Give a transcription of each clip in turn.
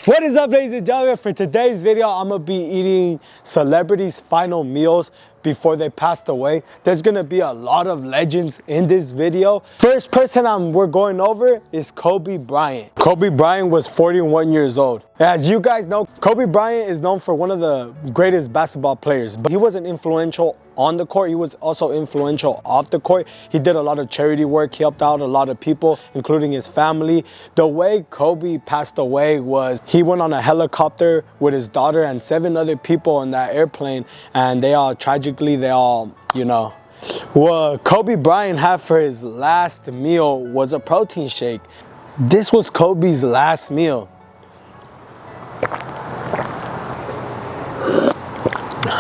What is up, ladies and gentlemen? For today's video, I'm gonna be eating celebrities' final meals before they passed away. There's gonna be a lot of legends in this video. First person we're going over is Kobe Bryant. Kobe Bryant was 41 years old. As you guys know, Kobe Bryant is known for one of the greatest basketball players, but he wasn't influential on the court. He was also influential off the court. He did a lot of charity work. He helped out a lot of people, including his family. The way Kobe passed away was he went on a helicopter with his daughter and 7 other people on that airplane, and they all tragically, what Kobe Bryant had for his last meal was a protein shake. This was Kobe's last meal.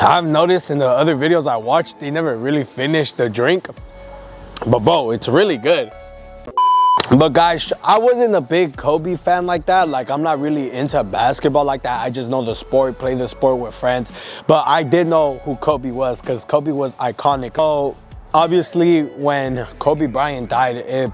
I've noticed in the other videos I watched, they never really finished the drink. But bro, it's really good. But guys, I wasn't a big Kobe fan like that. Like, I'm not really into basketball like that. I just know the sport, play the sport with friends. But I did know who Kobe was because Kobe was iconic. So obviously when Kobe Bryant died, it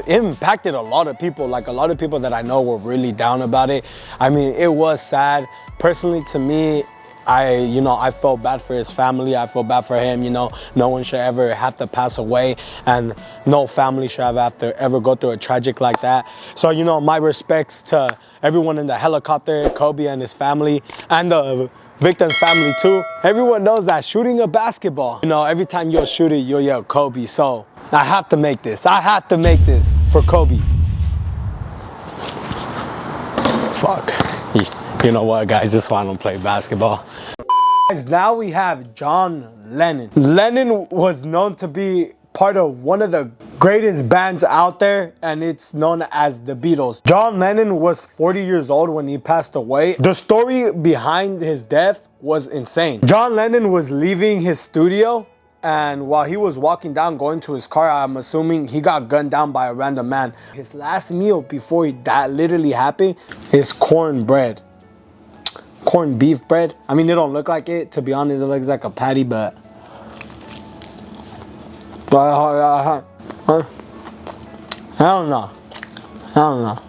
impacted a lot of people. Like, a lot of people that I know were really down about it. I mean, it was sad. Personally, to me, I felt bad for his family. I felt bad for him. No one should ever have to pass away, and no family should have to ever go through a tragic like that. So, my respects to everyone in the helicopter, Kobe and his family, and the victim's family too. Everyone knows that shooting a basketball, every time you'll shoot it, you'll yell Kobe. So I have to make this. I have to make this for Kobe. Fuck. You know what, guys? This is why I don't play basketball. Guys, now we have John Lennon. Lennon was known to be part of one of the greatest bands out there, and it's known as the Beatles. John Lennon was 40 years old when he passed away. The story behind his death was insane. John Lennon was leaving his studio, and while he was walking down, going to his car, I'm assuming he got gunned down by a random man. His last meal before that literally happened is cornbread. Corned beef bread. I mean, it don't look like it. To be honest, it looks like a patty, but I don't know.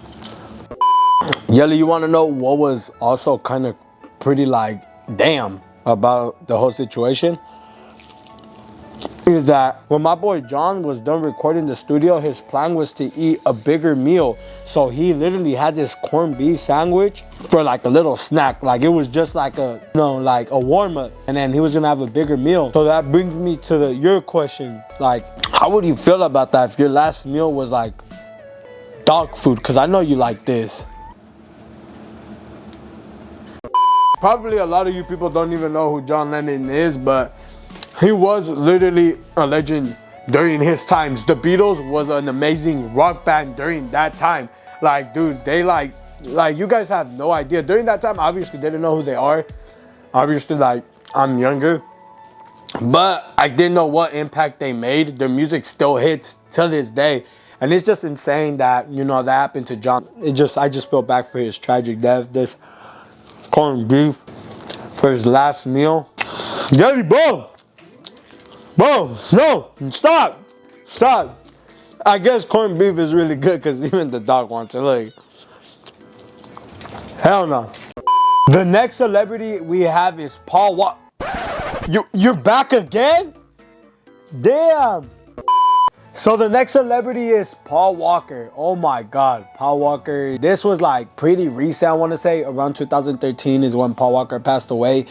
Yelly, you want to know what was also kind of pretty like damn about the whole situation? Is that when my boy John was done recording the studio, his plan was to eat a bigger meal. So he literally had this corned beef sandwich for like a little snack. Like, it was just like a warm-up, and then he was gonna have a bigger meal. So that brings me to your question, like, how would you feel about that if your last meal was like dog food? Because I know you like this. Probably a lot of you people don't even know who John Lennon is, but he was literally a legend during his times. The Beatles was an amazing rock band during that time. Like, dude, they like you guys have no idea. During that time, obviously, they didn't know who they are. Obviously, like, I'm younger. But I didn't know what impact they made. Their music still hits to this day. And it's just insane that, that happened to John. I just feel bad for his tragic death. This corned beef for his last meal. Yelly, bro! Bro, no, stop. I guess corned beef is really good because even the dog wants it. Like, hell no. The next celebrity we have is Paul Walker. You're back again? Damn. So the next celebrity is Paul Walker. Oh my God, Paul Walker. This was like pretty recent, I want to say. Around 2013 is when Paul Walker passed away.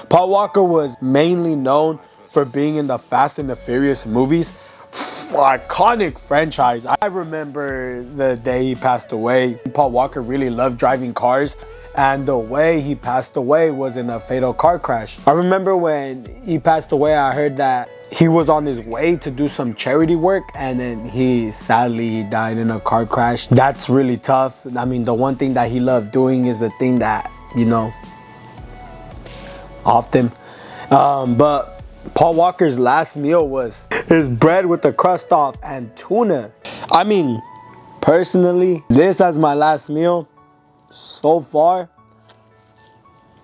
Paul Walker was mainly known for being in the Fast and the Furious movies. Iconic franchise. I remember the day he passed away. Paul Walker really loved driving cars, and the way he passed away was in a fatal car crash. I remember when he passed away, I heard that he was on his way to do some charity work, and then he sadly died in a car crash. That's really tough. I mean, the one thing that he loved doing is the thing that, often. But Paul Walker's last meal was his bread with the crust off and tuna. I mean, personally, this as my last meal so far,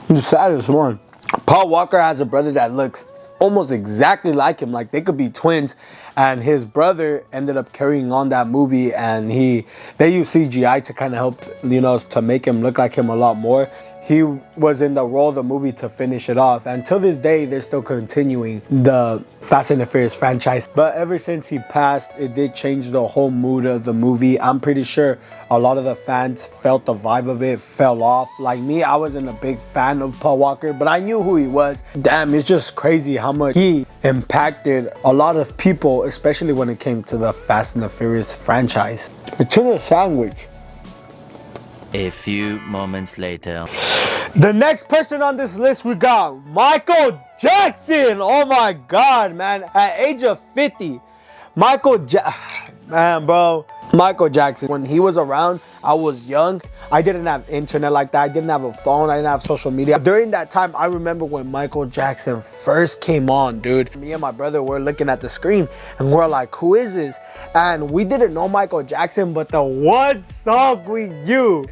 the saddest one. Paul Walker has a brother that looks almost exactly like him. Like they could be twins. And his brother ended up carrying on that movie, and they used CGI to kind of help, you know, to make him look like him a lot more. He was in the role of the movie to finish it off. And till this day, they're still continuing the Fast and the Furious franchise. But ever since he passed, it did change the whole mood of the movie. I'm pretty sure a lot of the fans felt the vibe of it fell off. Like me, I wasn't a big fan of Paul Walker, but I knew who he was. Damn, it's just crazy how much he impacted a lot of people, especially when it came to the Fast and the Furious franchise. The tuna sandwich. A few moments later. The next person on this list, we got Michael Jackson. Oh my God, man. At age of 50, Michael Jackson. When he was around, I was young. I didn't have internet like that. I didn't have a phone. I didn't have social media. During that time, I remember when Michael Jackson first came on, dude. Me and my brother were looking at the screen and we're like, who is this? And we didn't know Michael Jackson, but the one song we knew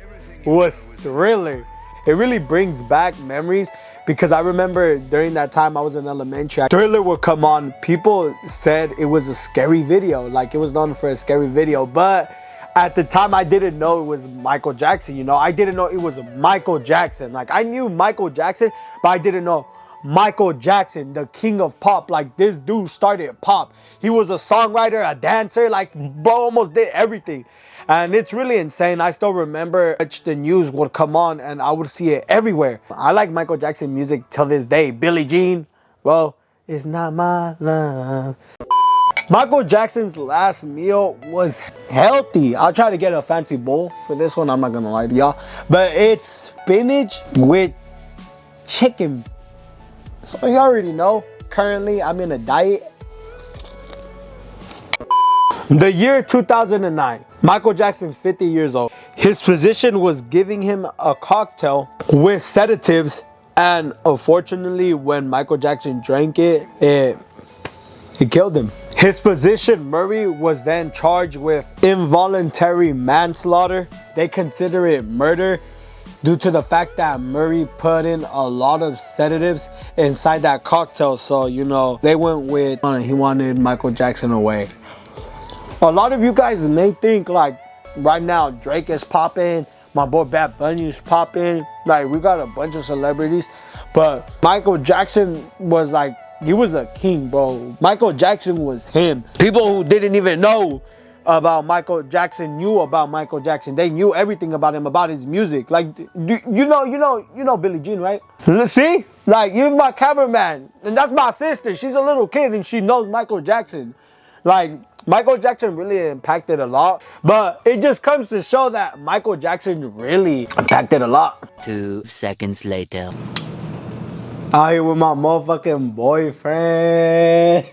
was Thriller. It really brings back memories because I remember during that time I was in elementary. Thriller would come on. People said it was a scary video, like it was known for a scary video. But at the time I didn't know it was Michael Jackson, you know. I didn't know it was Michael Jackson. Like I knew Michael Jackson, but I didn't know Michael Jackson, the king of pop. Like this dude started pop. He was a songwriter, a dancer, like bro almost did everything. And it's really insane. I still remember the news would come on and I would see it everywhere. I like Michael Jackson music till this day. Billie Jean, well, it's not my love. Michael Jackson's last meal was healthy. I'll try to get a fancy bowl for this one. I'm not gonna lie to y'all. But it's spinach with chicken. So you already know, currently I'm in a diet. The year 2009, Michael Jackson's 50 years old. His physician was giving him a cocktail with sedatives, and unfortunately, when Michael Jackson drank it, it killed him. His physician, Murray, was then charged with involuntary manslaughter. They consider it murder due to the fact that Murray put in a lot of sedatives inside that cocktail. So, you know, they went with, he wanted Michael Jackson away. A lot of you guys may think like right now Drake is popping, my boy Bad Bunny is popping, like we got a bunch of celebrities, but Michael Jackson was like, he was a king, bro. Michael Jackson was him. People who didn't even know about Michael Jackson knew about Michael Jackson. They knew everything about him, about his music. Like you know Billie Jean, right? See, like you're my cameraman, and that's my sister. She's a little kid and she knows Michael Jackson. Like Michael Jackson really impacted a lot, but it just comes to show that Michael Jackson really impacted a lot. 2 seconds later. Out here with my motherfucking boyfriend.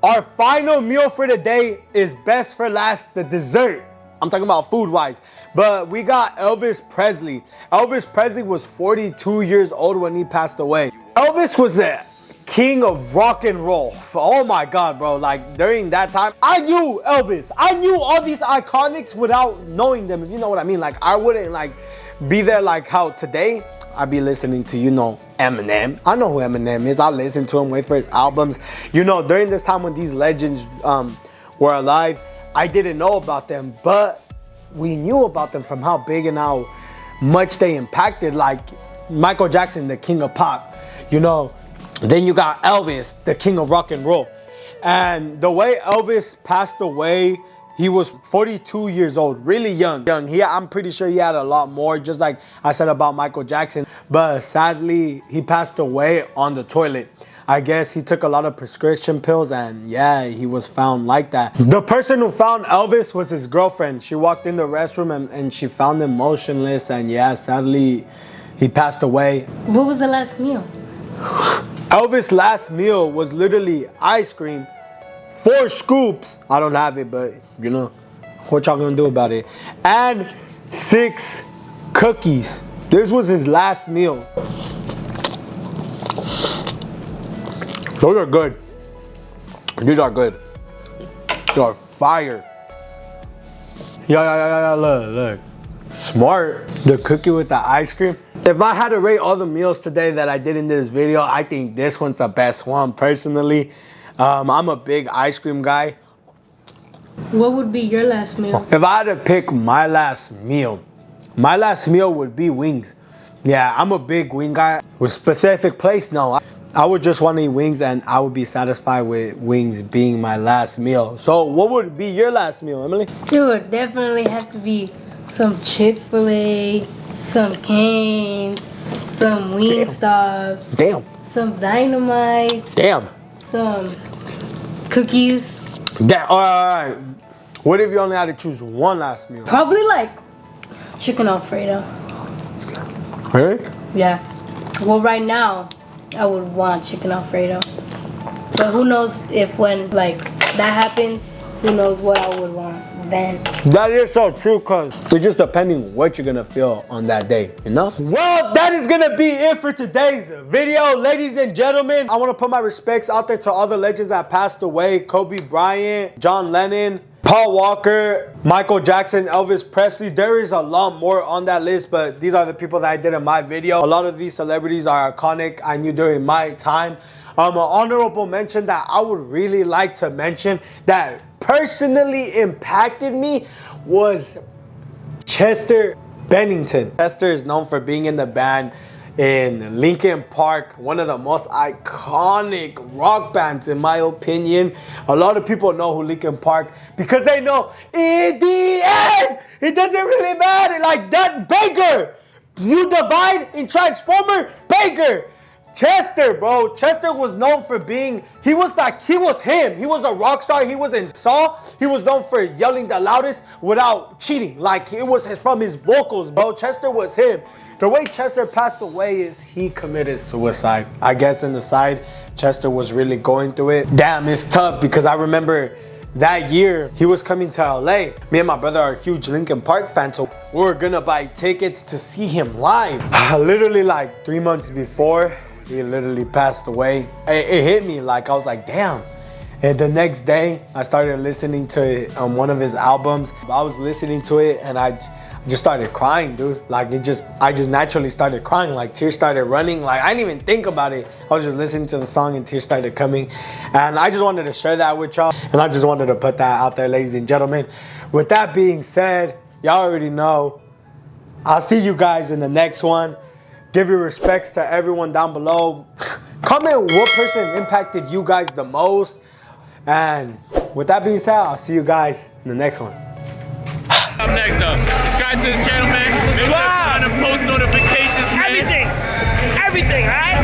Our final meal for the day is best for last, the dessert. I'm talking about food-wise, but we got Elvis Presley. Elvis Presley was 42 years old when he passed away. Elvis was a king of rock and roll. Oh my God, bro. Like during that time, I knew Elvis. I knew all these iconics without knowing them, if you know what I mean. Like I wouldn't like be there like how today I be listening to, you know, Eminem. I know who Eminem is. I listen to him, wait for his albums. You know, during this time when these legends were alive, I didn't know about them, but we knew about them from how big and how much they impacted. Like Michael Jackson, the king of pop, you know. Then you got Elvis, the king of rock and roll. And the way Elvis passed away, he was 42 years old, really young. I'm pretty sure he had a lot more, just like I said about Michael Jackson. But sadly, he passed away on the toilet. I guess he took a lot of prescription pills and yeah, he was found like that. The person who found Elvis was his girlfriend. She walked in the restroom and she found him motionless, and yeah, sadly, he passed away. What was the last meal? Elvis' last meal was literally ice cream, 4 scoops. I don't have it, but you know, what y'all gonna do about it? And 6 cookies. This was his last meal. Those are good. These are good. They are fire. Yeah, look. Smart. The cookie with the ice cream. If I had to rate all the meals today that I did in this video, I think this one's the best one personally. I'm a big ice cream guy. What would be your last meal? If I had to pick my last meal would be wings. Yeah, I'm a big wing guy. With specific place, no. I would just want to eat wings and I would be satisfied with wings being my last meal. So what would be your last meal, Emily? It would definitely have to be some Chick-fil-A, some Cane's, some Wingstop. Damn. Some Dynamites. Damn. Some cookies. Damn. All right. What if you only had to choose one last meal? Probably like chicken Alfredo. Really? Yeah. Well, right now, I would want chicken Alfredo. But who knows if when like that happens, who knows what I would want then. That is so true, cause it's just depending what you're gonna feel on that day, you know? Well, that is gonna be it for today's video, ladies and gentlemen. I wanna put my respects out there to all the legends that passed away. Kobe Bryant, John Lennon, Paul Walker, Michael Jackson, Elvis Presley. There is a lot more on that list, but these are the people that I did in my video. A lot of these celebrities are iconic. I knew during my time. An honorable mention that I would really like to mention that personally impacted me was Chester Bennington. Chester is known for being in the band in Linkin Park, one of the most iconic rock bands in my opinion. A lot of people know who Linkin Park because they know in the end it doesn't really matter. Like that Baker, you divide in Transformer, Baker. Chester, bro. Chester was known for being, he was him. He was a rock star. He was in Saw. He was known for yelling the loudest without cheating. Like it was from his vocals, bro. Chester was him. The way Chester passed away is he committed suicide. I guess in the side, Chester was really going through it. Damn, it's tough because I remember that year he was coming to LA. Me and my brother are huge Linkin Park fans, so we were gonna buy tickets to see him live. Literally like 3 months before, he literally passed away. It hit me, like I was like, damn. And the next day, I started listening to one of his albums. I was listening to it and I just started crying, dude. Like I just naturally started crying, like tears started running. Like I didn't even think about it. I was just listening to the song and tears started coming. And I just wanted to share that with y'all. And I just wanted to put that out there, ladies and gentlemen. With that being said, y'all already know. I'll see you guys in the next one. Give your respects to everyone down below. Comment what person impacted you guys the most. And with that being said, I'll see you guys in the next one. Up next up, subscribe to this channel, man. Subscribe. Make sure to turn on post notifications, man. Everything, alright?